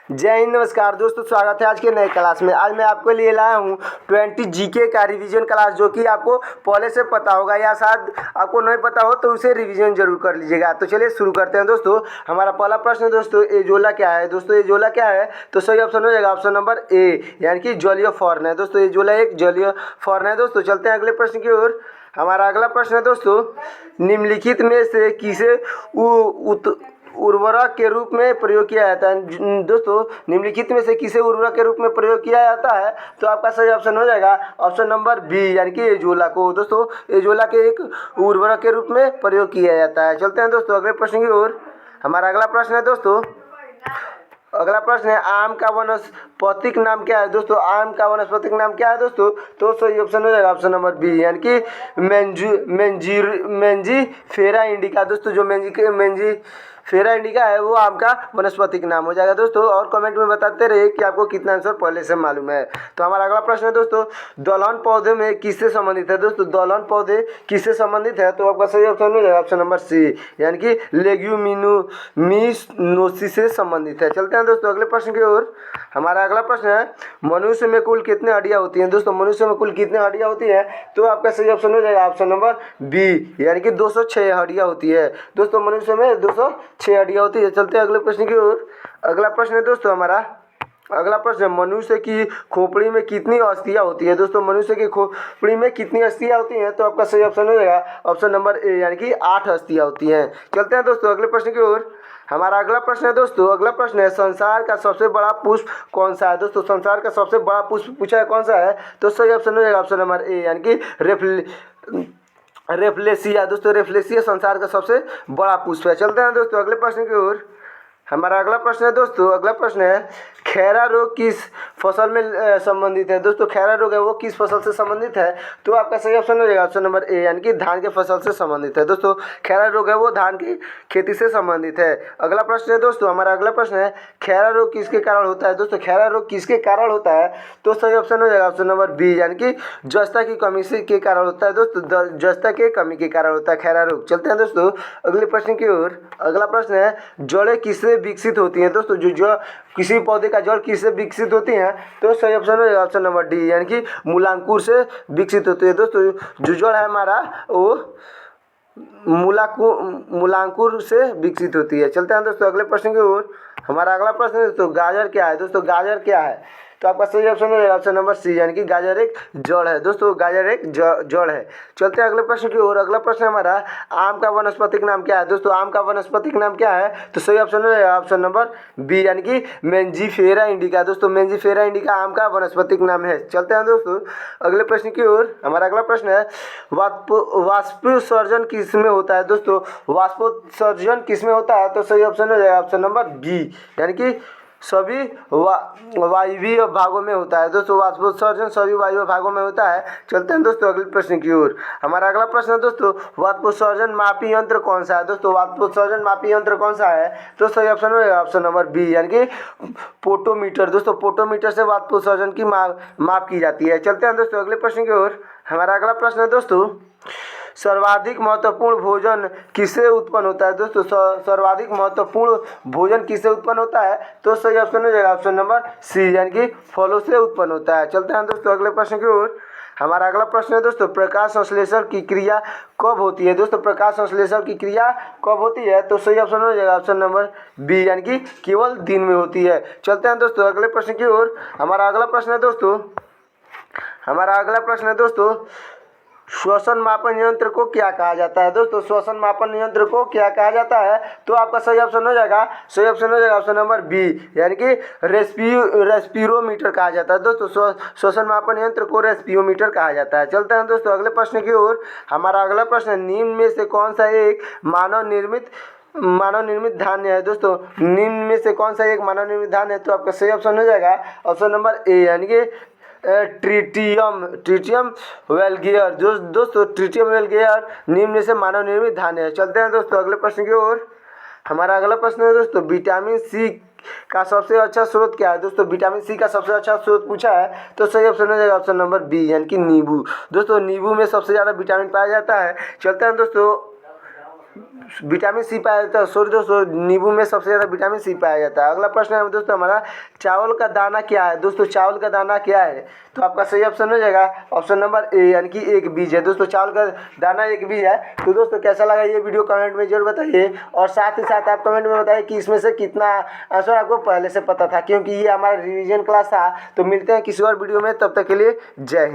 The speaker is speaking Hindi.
जय हिंद, नमस्कार दोस्तों, स्वागत है आज के नए क्लास में। आज मैं आपके लिए लाया हूँ 20 जीके का रिवीजन क्लास, जो कि आपको पहले से पता होगा या शायद आपको नहीं पता हो तो उसे रिवीजन जरूर कर लीजिएगा। तो चलिए शुरू करते हैं दोस्तों। हमारा पहला प्रश्न है दोस्तों, एजोला क्या है? दोस्तों एजोला क्या है? तो सही ऑप्शन हो जाएगा ऑप्शन नंबर ए, यानी कि जलीय फॉर्न है। दोस्तों एजोला एक जलीय फॉर्न है। दोस्तों चलते हैं अगले प्रश्न की ओर। हमारा अगला प्रश्न है दोस्तों, निम्नलिखित में से किसे उर्वरक के रूप में प्रयोग किया जाता है? दोस्तों निम्नलिखित में से किसे उर्वरक के रूप में प्रयोग किया जाता है? तो आपका सही ऑप्शन हो जाएगा ऑप्शन नंबर बी, यानी कि एजोला को। दोस्तों एजोला के एक उर्वरक के रूप में प्रयोग किया जाता है। चलते हैं दोस्तों अगले प्रश्न की ओर। हमारा अगला प्रश्न है दोस्तों, अगला प्रश्न है आम का वनस्पतिक नाम क्या है? दोस्तों आम का वनस्पतिक नाम क्या है दोस्तों? तो सही ऑप्शन हो जाएगा ऑप्शन नंबर बी, यानी कि मेंजी फेरा इंडिका। दोस्तों जो मेंजी फेरा इंडिका है वो आम का वनस्पतिक नाम हो जाएगा दोस्तों। और कमेंट में बताते रहिए कि आपको कितना आंसर पहले से मालूम है। तो हमारा अगला प्रश्न है दोस्तों, दलहन पौधे में किससे संबंधित है? दोस्तों दलहन पौधे किससे संबंधित है? तो आपका सही ऑप्शन हो जाएगा ऑप्शन नंबर सी, यानी कि लेग्यूमिनोसी से संबंधित है। चलते हैं दोस्तों अगले प्रश्न की ओर। हमारा अगला प्रश्न है, मनुष्य में कुल कितने हड्डियां होती हैं? दोस्तों मनुष्य में कुल कितने हड्डियां होती है? तो आपका सही ऑप्शन हो जाएगा ऑप्शन नंबर बी, यानी कि 206 हड्डियां होती है। दोस्तों मनुष्य में 206 हड्डियां होती है। चलते हैं अगले प्रश्न की ओर। अगला प्रश्न है दोस्तों, हमारा अगला प्रश्न है, मनुष्य की खोपड़ी में कितनी अस्थियां होती है? दोस्तों मनुष्य की खोपड़ी में कितनी अस्थियां होती हैं? तो आपका सही ऑप्शन हो जाएगा ऑप्शन नंबर ए, यानी कि 8 अस्थियां होती हैं। चलते हैं दोस्तों अगले प्रश्न की ओर। हमारा अगला प्रश्न है दोस्तों, अगला प्रश्न है, संसार का सबसे बड़ा पुष्प कौन सा है? दोस्तों संसार का सबसे बड़ा पुष्प पूछा है कौन सा है? तो सही ऑप्शन हो जाएगा ऑप्शन नंबर ए, यानी कि रेफ्लेसिया। दोस्तों रेफ्लेसिया संसार का सबसे बड़ा पुष्प है। चलते हैं दोस्तों अगले प्रश्न की ओर। हमारा अगला प्रश्न है दोस्तों, अगला प्रश्न है, खैरा रोग किस फसल में संबंधित है? दोस्तों खैरा रोग है वो किस फसल से संबंधित है? तो आपका सही ऑप्शन हो जाएगा ऑप्शन नंबर ए, यानी कि धान के फसल से संबंधित है। दोस्तों खैरा रोग है वो धान की खेती से संबंधित है। अगला प्रश्न है दोस्तों, हमारा अगला प्रश्न है, खैरा रोग किसके कारण होता है? दोस्तों खैरा रोग किसके कारण होता है? तो सही ऑप्शन हो जाएगा ऑप्शन नंबर बी, यानी कि जस्ता की कमी से के कारण होता है। दोस्तों जस्ता के कमी के कारण होता है खैरा रोग। चलते हैं दोस्तों अगले प्रश्न की ओर। अगला प्रश्न है, जड़ें किससे विकसित होती हैं? दोस्तों जो किसी पौधे का जड़ किससे विकसित होती हैं? तो सही ऑप्शन हो जाएगा ऑप्शन नंबर डी, यानी कि मूलांकुर से विकसित होती है। दोस्तों जो जड़ है हमारा वो मूलांकुर से विकसित होती है। चलते हैं दोस्तों अगले प्रश्न की ओर। हमारा अगला प्रश्न है दोस्तों, गाजर क्या है? दोस्तों गाजर क्या है? तो आपका सही ऑप्शन हो जाएगा ऑप्शन नंबर सी, यानी कि गाजर एक जड़ है। दोस्तों गाजर एक जड़ है। चलते हैं अगले प्रश्न की ओर। अगला प्रश्न हमारा, आम का वनस्पतिक नाम क्या है? दोस्तों आम का वनस्पतिक नाम क्या है? तो सही ऑप्शन हो जाएगा ऑप्शन नंबर बी, यानी कि मेंजीफेरा इंडिका। दोस्तों मेंजीफेरा इंडिका आम का वनस्पतिक नाम है। चलते हैं दोस्तों अगले प्रश्न की ओर। हमारा अगला प्रश्न है, वाष्पोत्सर्जन किस में होता है? दोस्तों वाष्पोत्सर्जन किस में होता है? तो सही ऑप्शन हो जाएगा ऑप्शन नंबर बी, यानी कि सभी वायवीय भागों में होता है। दोस्तों वाष्पोत्सर्जन सभी वायवीय भागों में होता है। चलते हैं दोस्तों अगले प्रश्न की ओर। हमारा अगला प्रश्न है दोस्तों, वाष्पोत्सर्जन मापी यंत्र कौन सा है? दोस्तों वाष्पोत्सर्जन मापी यंत्र कौन सा है? तो सही ऑप्शन होगा ऑप्शन नंबर बी, यानी कि पोटोमीटर। दोस्तों पोटोमीटर से वाष्पोत्सर्जन की माप की जाती है। चलते हैं दोस्तों अगले प्रश्न की ओर। हमारा अगला प्रश्न है दोस्तों, सर्वाधिक महत्वपूर्ण भोजन किससे उत्पन्न होता है? दोस्तों सर्वाधिक महत्वपूर्ण भोजन किससे उत्पन्न होता है? तो सही ऑप्शन हो जाएगा ऑप्शन नंबर सी, यानी कि फलों से उत्पन्न होता है। चलते हैं दोस्तों अगले प्रश्न की ओर। हमारा अगला प्रश्न है दोस्तों, प्रकाश संश्लेषण की क्रिया कब होती है? दोस्तों प्रकाश संश्लेषण की क्रिया कब होती है? तो सही ऑप्शन हो जाएगा ऑप्शन नंबर बी, यानी कि केवल दिन में होती है। चलते हैं दोस्तों अगले प्रश्न की ओर। हमारा अगला प्रश्न है दोस्तों, हमारा अगला प्रश्न है दोस्तों, श्वसन मापन यंत्र को क्या कहा जाता है? दोस्तों श्वसन मापन यंत्र को क्या कहा जाता है? तो आपका सही ऑप्शन हो जाएगा, सही ऑप्शन हो जाएगा ऑप्शन नंबर बी, यानी कि रेस्पिरोमीटर कहा जाता है। दोस्तों श्वसन मापन यंत्र को रेस्पिरोमीटर कहा जाता है। चलते हैं दोस्तों अगले प्रश्न की ओर। हमारा अगला प्रश्न, निम्न में से कौन सा एक मानव निर्मित धान्य है? दोस्तों निम्न में से कौन सा एक मानव निर्मित धान्य है? तो आपका सही ऑप्शन हो जाएगा ऑप्शन नंबर ए, यानी कि ट्रिटियम वेलगेयर। दोस्तों ट्रिटियम वेलगेयर निम्न में से मानव निर्मित धान्य है। चलते हैं दोस्तों अगले प्रश्न की ओर। हमारा अगला प्रश्न है दोस्तों, विटामिन सी का सबसे अच्छा स्रोत क्या है? दोस्तों विटामिन सी का सबसे अच्छा स्रोत पूछा है, तो सही ऑप्शन हो जाएगा ऑप्शन नंबर बी, यानी कि नींबू। दोस्तों नींबू में सबसे ज़्यादा विटामिन पाया जाता है। चलते हैं दोस्तों विटामिन सी पाया जाता है, सॉरी दोस्तों, नींबू में सबसे ज़्यादा विटामिन सी पाया जाता है। अगला प्रश्न है दोस्तों हमारा, चावल का दाना क्या है? दोस्तों चावल का दाना क्या है? तो आपका सही ऑप्शन हो जाएगा ऑप्शन नंबर ए, यानी कि एक बीज है। दोस्तों चावल का दाना एक बीज है। तो दोस्तों कैसा लगा ये वीडियो कमेंट में जरूर बताइए, और साथ ही साथ आप कमेंट में बताइए कि इसमें से कितना आंसर आपको पहले से पता था, क्योंकि ये हमारा रिवीजन क्लास था। तो मिलते हैं किसी और वीडियो में, तब तक के लिए जय हिंद।